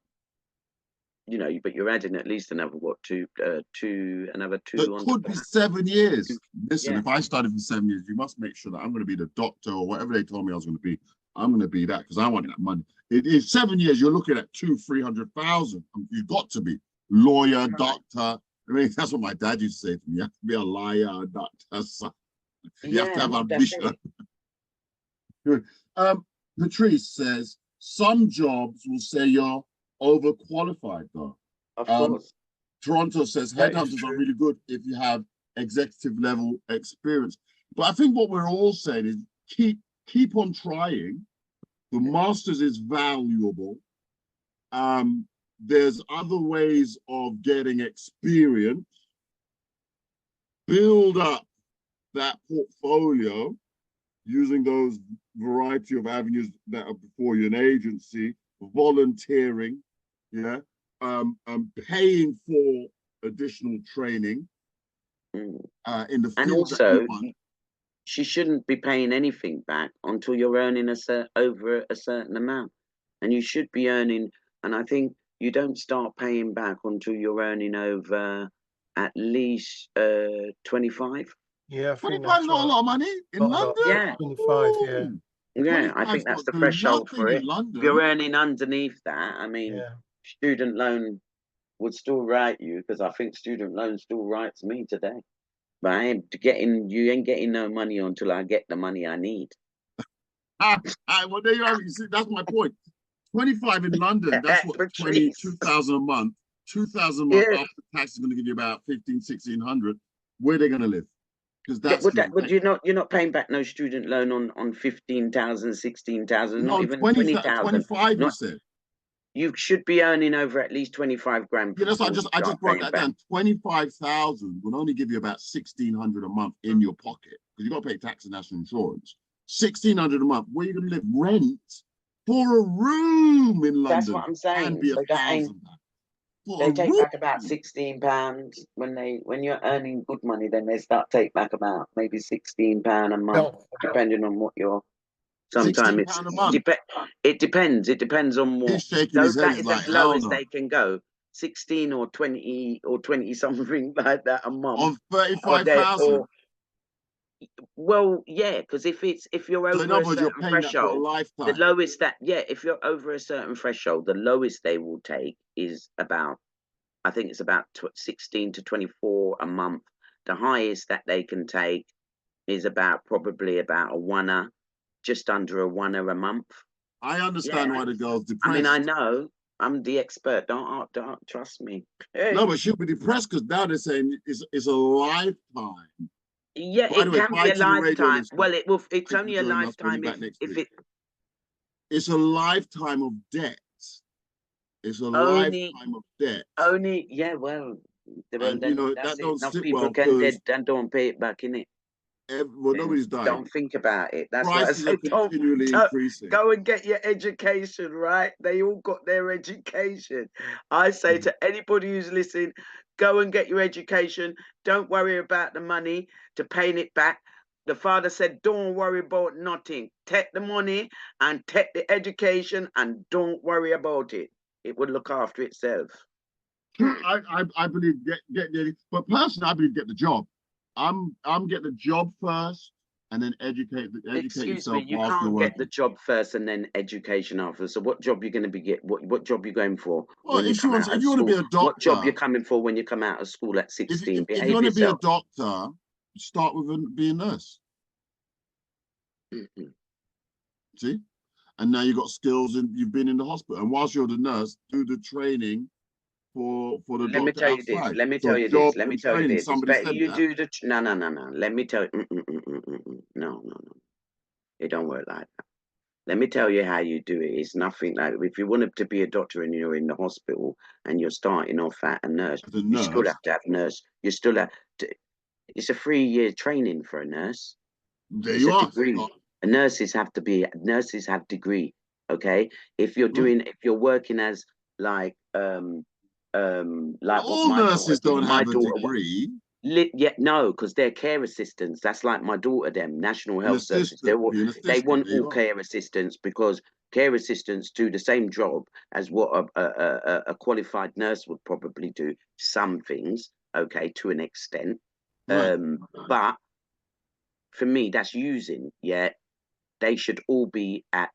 you know, but you're adding at least another what, another two. It could be 7 years. Listen, if I started for 7 years, you must make sure that I'm going to be the doctor or whatever they told me I was going to be. I'm going to be that because I want that money. In 7 years, you're looking at 200,000-300,000. You've got to be lawyer, doctor. I mean, that's what my dad used to say to me. You have to be a liar, a doctor, son. You have to have ambition. Patrice says, some jobs will say you're overqualified, though. Of course. Toronto says headhunters are really good if you have executive level experience. But I think what we're all saying is keep on trying. The master's is valuable. There's other ways of getting experience. Build up that portfolio using those variety of avenues that are before you, an agency, volunteering, paying for additional training in the field. And also, she shouldn't be paying anything back until you're earning over a certain amount, and you should be earning. And I think you don't start paying back until you're earning over at least 25. Yeah, 25 is not a lot of money in London. Yeah, 25. Yeah, I think that's the threshold for it. If you're earning underneath that, I mean, student loan would still write you, because I think student loan still writes me today. But you ain't getting no money until I get the money I need. Well, there you are. You see, that's my point. 25 in London, that's what, 22,000 a month. 2,000 a month after tax is going to give you about 1,500-1,600. Where are they going to live? Because that's you're not paying back no student loan on 15,000, 16,000, not even 20,000. 25, you said. You should be earning over at least 25 grand. Yeah, that's what I just brought that down. 25,000 will only give you about 1,600 a month in your pocket, because you got to pay tax and national insurance. 1,600 a month. Where are you going to live? Rent for a room in London. That's what I'm saying. Be they take back about £16 when you're earning good money. Then they start take back about maybe £16 a month, depending on what you're. Sometimes it depends. It depends on what. That is as low as they can go. 16 or 20 or 20 something like that a month. On 35,000. Well, yeah, because if you're So in over a other words, you're certain paying that for a threshold, the lifetime. lowest that if you're over a certain threshold, the lowest they will take is about, I think it's about 16 to 24 a month. The highest that they can take is probably about a one-er, just under a one-er a month. I understand why the girl's depressed. I mean, I know. I'm the expert. Don't trust me. Hey. No, but she'll be depressed because now they're saying it's a lifetime. Yeah, By it the way, can be bye a to the radio lifetime. listeners. Well, it's Thank you only for a joining us. We'll be lifetime back next if week. it. It's a lifetime of debt. It's a lifetime of debt. Only, yeah, well, And you know that don't enough sit people well can because don't pay it back, innit? well, nobody's dying. Don't think about it. That's why I Prices say are continually increasing. go and get your education, right? They all got their education. I say to anybody who's listening, go and get your education. Don't worry about the money to paying it back. The father said, don't worry about nothing. Take the money and take the education and don't worry about it. It will look after itself. I believe get the, but personally, I believe get the job. I'm getting the job first, and then educate Excuse yourself me, you whilst you're can't working. get the job first and then education after. So what job you're going to be what job you going for Well, when you come out of if you want to be a doctor, what job you're coming for when you come out of school at 16? If you want to be a doctor, start with being a nurse. See, and now you've got skills and you've been in the hospital. And whilst you're the nurse, do the training for the Let me doctor tell you outside. this. Let me So tell you job this. Let me and tell you training. this. It's Somebody better said you that. do the no. Let me tell you. No. It don't work like that. Let me tell you how you do it. It's nothing like if you wanted to be a doctor and you're in the hospital and you're starting off at a nurse, you still have to have nurse. You still have to. It's a 3-year training for a nurse. There you are. Degree. Nurses have degree. Okay, if you're working as like all nurses don't have a degree. Yeah, no, because they're care assistants. That's like my daughter, them National Health Services. They want all care assistants because care assistants do the same job as what a qualified nurse would probably do. Some things, okay, to an extent. Right. But for me, that's using. Yeah, they should all be at